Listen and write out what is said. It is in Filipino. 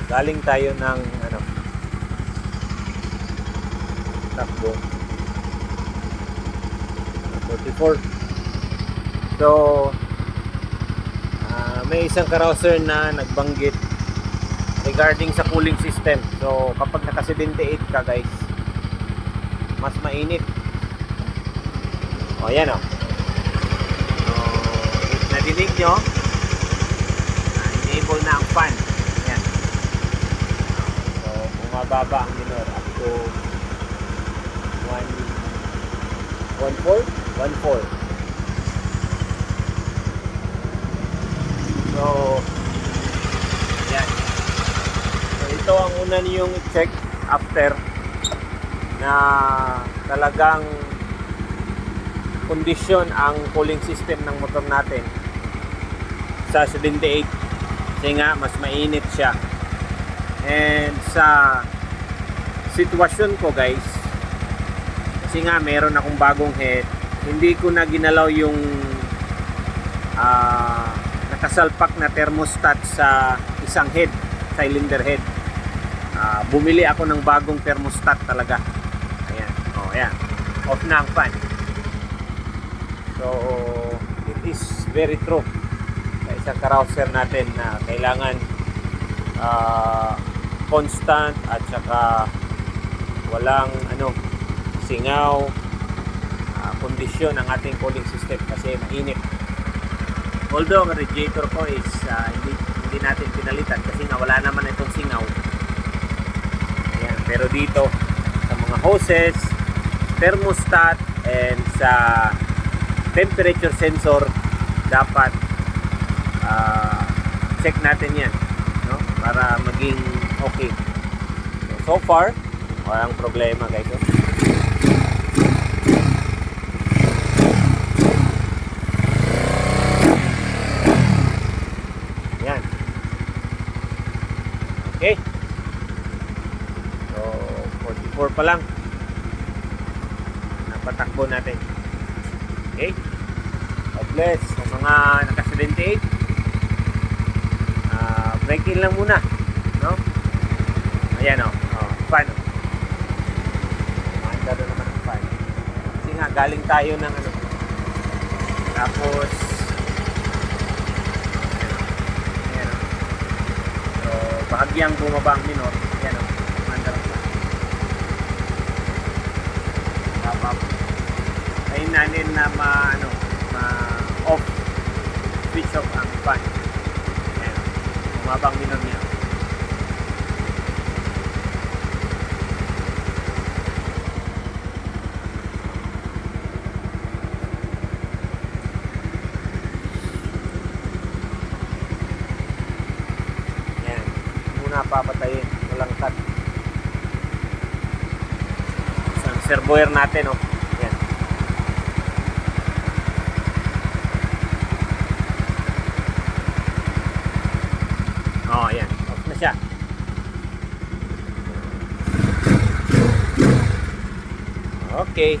galing tayo ng takbo 44. So may isang carouser na nagbanggit regarding sa cooling system. So kapag naka 78 ka guys, mas mainit. O yan o. So if nadinig nyo, enable na ang fan. Yan. So bumababa ang minor up to 1.4. So yan. So ito ang una niyong i-check after na talagang kondisyon ang cooling system ng motor natin sa 78 kasi nga mas mainit siya. And sa sitwasyon ko guys, kasi nga meron akong bagong head, hindi ko na ginalaw yung nakasalpak na thermostat sa isang head, cylinder head. Bumili ako ng bagong thermostat talaga. Ayan, ayan, off na ang fan. So it is very true sa isang carouser natin na kailangan constant at saka walang singaw kondisyon ng ating cooling system kasi mainit. Although ang radiator ko is hindi natin pinalitan kasi nga wala naman itong singaw. Ayan, pero dito sa mga hoses, thermostat, and sa temperature sensor dapat check natin yan, no? Para maging okay. So far walang problema guys. Yan. Okay. So 44 pa lang napatakbo natin. Okay. God bless sa mga naka 78. Break in lang muna, no? Ayan fan. Maandado naman ang fan. Kasi nga galing tayo ng tapos ayan. So bahagyang bumaba ang minor. Ayan maandado ang fan. Tapos ayun natin na off, switch off ang fan. Ayan, bumaba ang minor niya. Ayan, muna papatayin, walang cut. Isang servoer natin Ayan. Ayan, off na siya. Okay.